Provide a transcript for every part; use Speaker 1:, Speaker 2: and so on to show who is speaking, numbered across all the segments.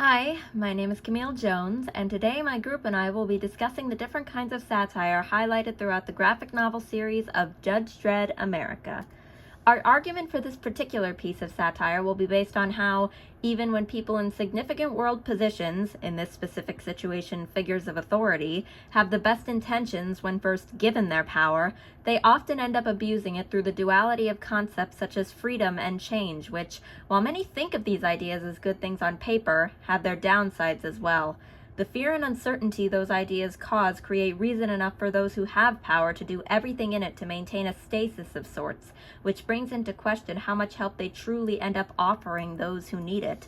Speaker 1: Hi, my name is Camille Jones, and today my group and I will be discussing the different kinds of satire highlighted throughout the graphic novel series of Judge Dredd America. Our argument for this particular piece of satire will be based on how, even when people in significant world positions, in this specific situation figures of authority, have the best intentions when first given their power, they often end up abusing it through the duality of concepts such as freedom and change, which, while many think of these ideas as good things on paper, have their downsides as well. The fear and uncertainty those ideas cause create reason enough for those who have power to do everything in it to maintain a stasis of sorts, which brings into question how much help they truly end up offering those who need it.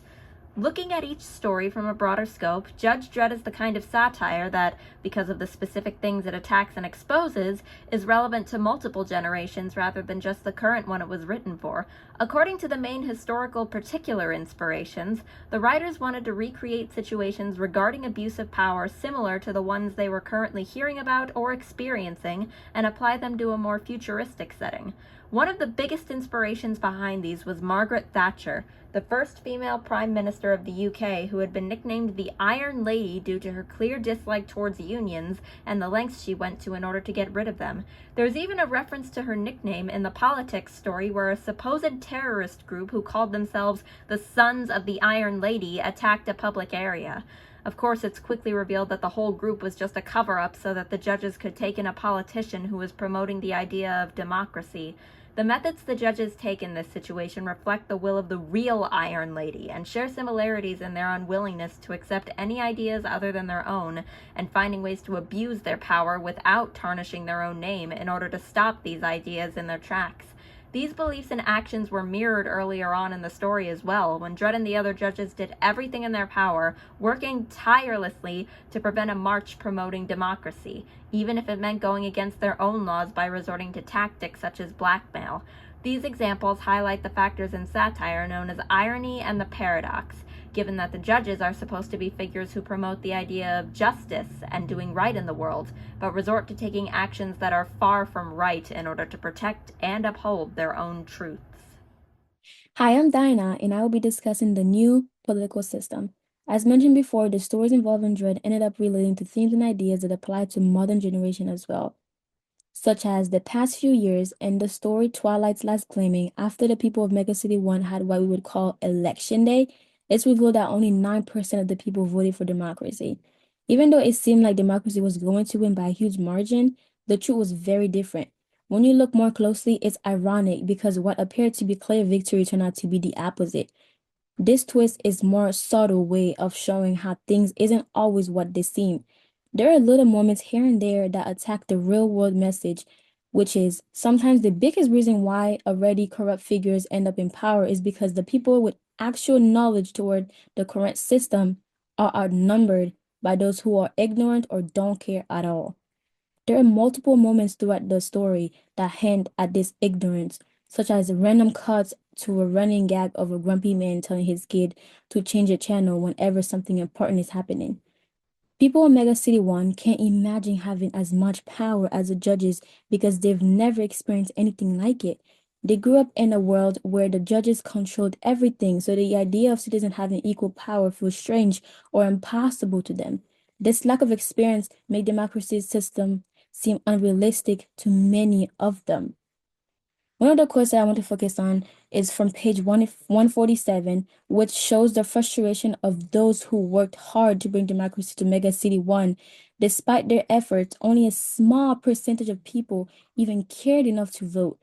Speaker 1: Looking at each story from a broader scope, Judge Dredd is the kind of satire that, because of the specific things it attacks and exposes, is relevant to multiple generations rather than just the current one it was written for. According to the main historical particular inspirations, the writers wanted to recreate situations regarding abuse of power similar to the ones they were currently hearing about or experiencing and apply them to a more futuristic setting. One of the biggest inspirations behind these was Margaret Thatcher, the first female Prime Minister of the UK, who had been nicknamed the Iron Lady due to her clear dislike towards unions and the lengths she went to in order to get rid of them. There's even a reference to her nickname in the Politics story where a supposed terrorist group who called themselves the Sons of the Iron Lady attacked a public area. Of course, it's quickly revealed that the whole group was just a cover-up so that the judges could take in a politician who was promoting the idea of democracy. The methods the judges take in this situation reflect the will of the real Iron Lady and share similarities in their unwillingness to accept any ideas other than their own and finding ways to abuse their power without tarnishing their own name in order to stop these ideas in their tracks. These beliefs and actions were mirrored earlier on in the story as well, when Dredd and the other judges did everything in their power, working tirelessly to prevent a march promoting democracy, even if it meant going against their own laws by resorting to tactics such as blackmail. These examples highlight the factors in satire known as irony and the paradox, given that the judges are supposed to be figures who promote the idea of justice and doing right in the world, but resort to taking actions that are far from right in order to protect and uphold their own truths.
Speaker 2: Hi, I'm Dinah, and I will be discussing the new political system. As mentioned before, the stories involving Dredd ended up relating to themes and ideas that apply to modern generation as well, such as the past few years and the story Twilight's Last Claiming after the people of Mega City 1 had what we would call Election Day. It's revealed that only 9% of the people voted for democracy. Even though it seemed like democracy was going to win by a huge margin, the truth was very different. When you look more closely, it's ironic because what appeared to be clear victory turned out to be the opposite. This twist is more subtle way of showing how things isn't always what they seem. There are little moments here and there that attack the real world message, which is sometimes the biggest reason why already corrupt figures end up in power is because the people with actual knowledge toward the current system are outnumbered by those who are ignorant or don't care at all. There are multiple moments throughout the story that hint at this ignorance, such as random cuts to a running gag of a grumpy man telling his kid to change the channel whenever something important is happening. People in Mega City 1 can't imagine having as much power as the judges because they've never experienced anything like it. They grew up in a world where the judges controlled everything, so the idea of citizens having equal power feels strange or impossible to them. This lack of experience made democracy's system seem unrealistic to many of them. One of the quotes that I want to focus on is from page 147, which shows the frustration of those who worked hard to bring democracy to Mega City 1. Despite their efforts, only a small percentage of people even cared enough to vote.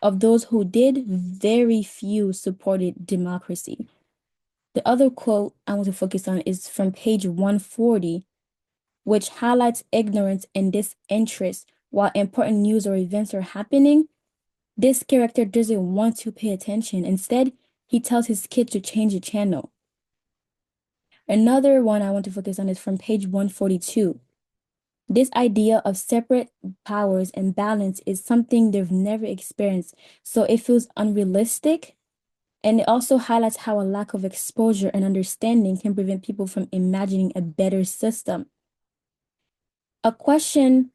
Speaker 2: Of those who did, very few supported democracy. The other quote I want to focus on is from page 140, which highlights ignorance and disinterest while important news or events are happening. This character doesn't want to pay attention. Instead, he tells his kid to change the channel. Another one I want to focus on is from page 142. This idea of separate powers and balance is something they've never experienced, so it feels unrealistic. And it also highlights how a lack of exposure and understanding can prevent people from imagining a better system. A question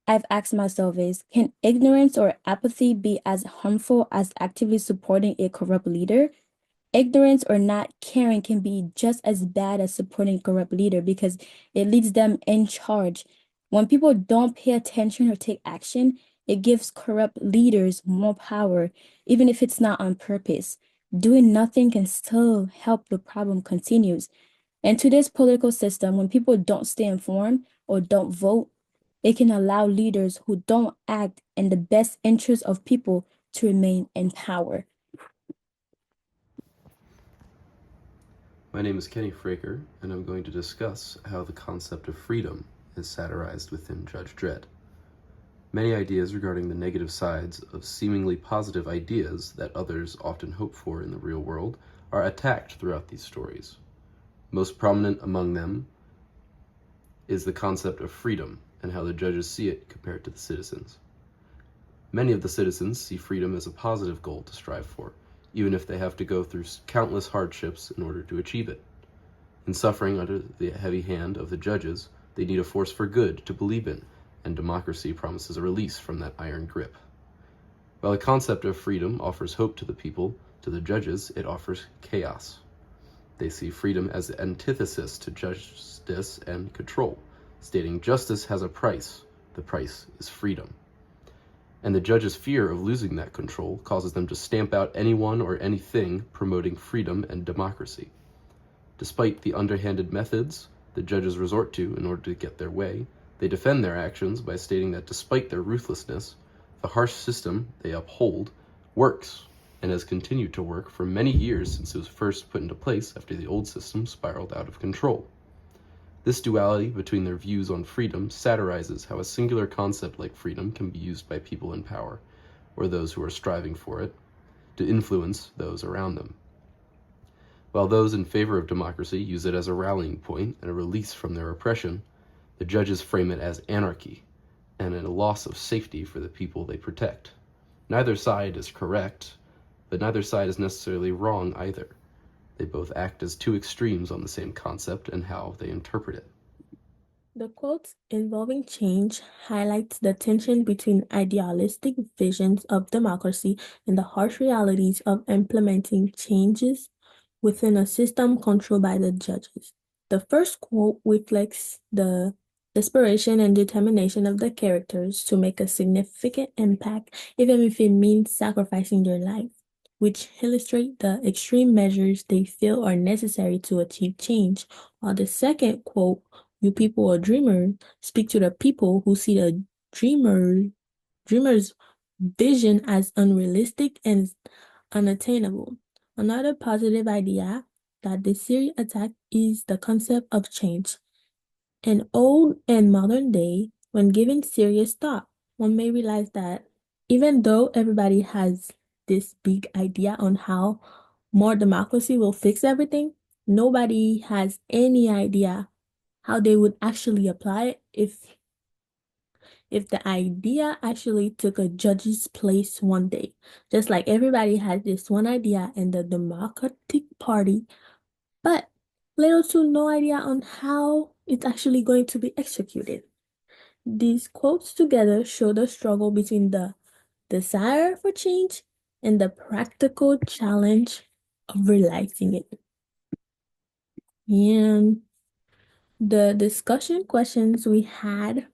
Speaker 2: I've asked myself is, can ignorance or apathy be as harmful as actively supporting a corrupt leader? Ignorance or not caring can be just as bad as supporting a corrupt leader because it leaves them in charge. When people don't pay attention or take action, it gives corrupt leaders more power, even if it's not on purpose. Doing nothing can still help the problem continues. And to this political system, when people don't stay informed or don't vote, it can allow leaders who don't act in the best interest of people to remain in power.
Speaker 3: My name is Kenny Fraker, and I'm going to discuss how the concept of freedom is satirized within Judge Dredd. Many ideas regarding the negative sides of seemingly positive ideas that others often hope for in the real world are attacked throughout these stories. Most prominent among them is the concept of freedom and how the judges see it compared to the citizens. Many of the citizens see freedom as a positive goal to strive for, even if they have to go through countless hardships in order to achieve it. In suffering under the heavy hand of the judges, they need a force for good to believe in, and democracy promises a release from that iron grip. While the concept of freedom offers hope to the people, to the judges it offers chaos. They see freedom as the antithesis to justice and control, stating justice has a price, the price is freedom. And the judge's fear of losing that control causes them to stamp out anyone or anything promoting freedom and democracy. Despite the underhanded methods the judges resort to in order to get their way, they defend their actions by stating that despite their ruthlessness, the harsh system they uphold works and has continued to work for many years since it was first put into place after the old system spiraled out of control. This duality between their views on freedom satirizes how a singular concept like freedom can be used by people in power, or those who are striving for it, to influence those around them. While those in favor of democracy use it as a rallying point and a release from their oppression, the judges frame it as anarchy and a loss of safety for the people they protect. Neither side is correct, but neither side is necessarily wrong either. They both act as two extremes on the same concept and how they interpret it.
Speaker 2: The quotes involving change highlights the tension between idealistic visions of democracy and the harsh realities of implementing changes within a system controlled by the judges. The first quote reflects the desperation and determination of the characters to make a significant impact, even if it means sacrificing their life, which illustrate the extreme measures they feel are necessary to achieve change. While the second quote, "You people are dreamers," speak to the people who see the dreamer's vision as unrealistic and unattainable. Another positive idea that the series attacks is the concept of change. In old and modern day, when giving serious thought, one may realize that even though everybody has this big idea on how more democracy will fix everything, nobody has any idea how they would actually apply it if the idea actually took a judge's place one day. Just like everybody has this one idea in the Democratic Party, but little to no idea on how it's actually going to be executed. These quotes together show the struggle between the desire for change and the practical challenge of realizing it. And the discussion questions we had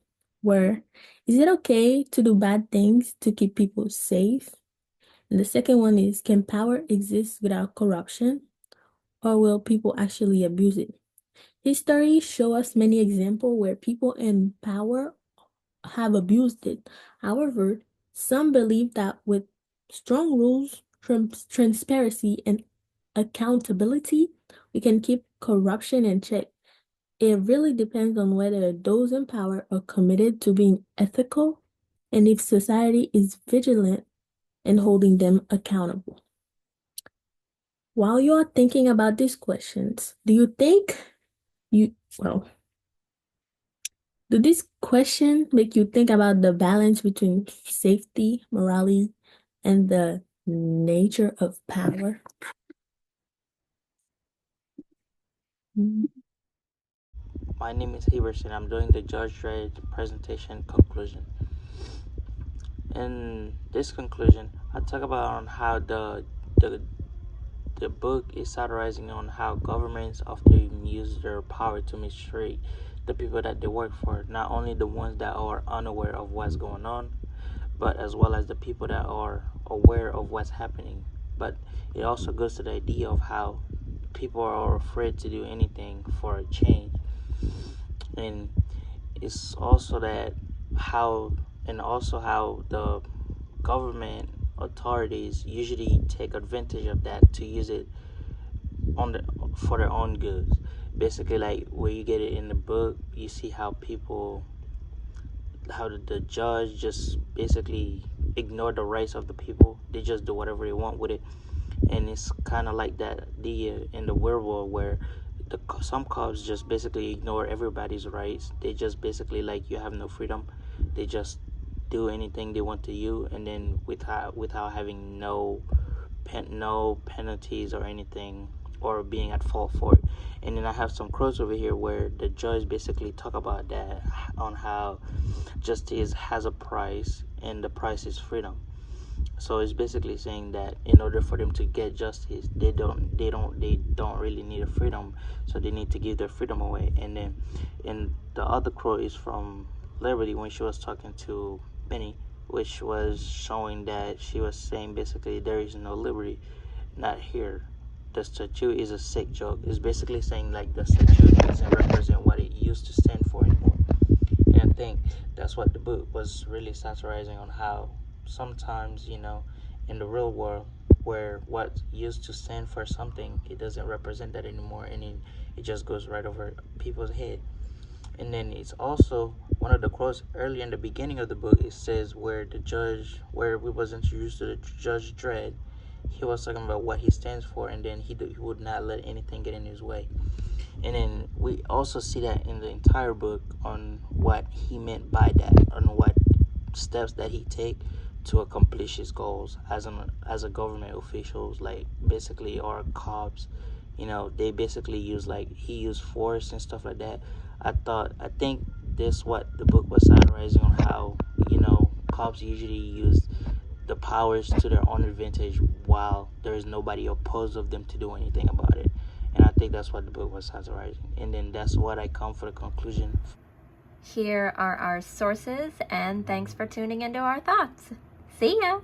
Speaker 2: were, is it okay to do bad things to keep people safe? And the second one is, can power exist without corruption? Or will people actually abuse it? History shows us many examples where people in power have abused it. However, some believe that with strong rules, transparency, and accountability, we can keep corruption in check. It really depends on whether those in power are committed to being ethical and if society is vigilant in holding them accountable. While you are thinking about these questions, do these questions make you think about the balance between safety, morality, and the nature of power?
Speaker 4: My name is Hebert and I'm doing the Judge Dredd presentation conclusion. In this conclusion, I talk about on how the the book is satirizing on how governments often use their power to mistreat the people that they work for, not only the ones that are unaware of what's going on, but as well as the people that are aware of what's happening. But it also goes to the idea of how people are afraid to do anything for a change. And it's also that how and also how the government authorities usually take advantage of that to use it on the for their own goods. Basically, like where you get it in the book, you see how the judge just basically ignore the rights of the people. They just do whatever they want with it, and it's kind of like that in the real world where some cops just basically ignore everybody's rights. They just basically like you have no freedom. They just do anything they want to you, and then without having no penalties or anything, or being at fault for it. And then I have some quotes over here where the judge basically talk about that, on how justice has a price, and the price is freedom. So it's basically saying that in order for them to get justice, they don't really need a freedom, so they need to give their freedom away. And the other quote is from Liberty when she was talking to Benny, which was showing that she was saying basically there is no liberty, not here. The statue is a sick joke. It's basically saying like the statue doesn't represent what it used to stand for anymore. And I think that's what the book was really satirizing on, how sometimes, in the real world, where what used to stand for something, it doesn't represent that anymore, and it just goes right over people's head. And then it's also one of the quotes early in the beginning of the book. It says where we was introduced to the Judge Dredd, he was talking about what he stands for, and then he would not let anything get in his way. And then we also see that in the entire book on what he meant by that, on what steps that he take to accomplish his goals as a government officials, like basically, or cops. They basically he used force and stuff like that. I think this what the book was satirizing on, how cops usually use the powers to their own advantage while there is nobody opposed of them to do anything about it. And I think that's what the book was satirizing. And then that's what I come for the conclusion.
Speaker 1: Here are our sources, and thanks for tuning into our thoughts. See ya!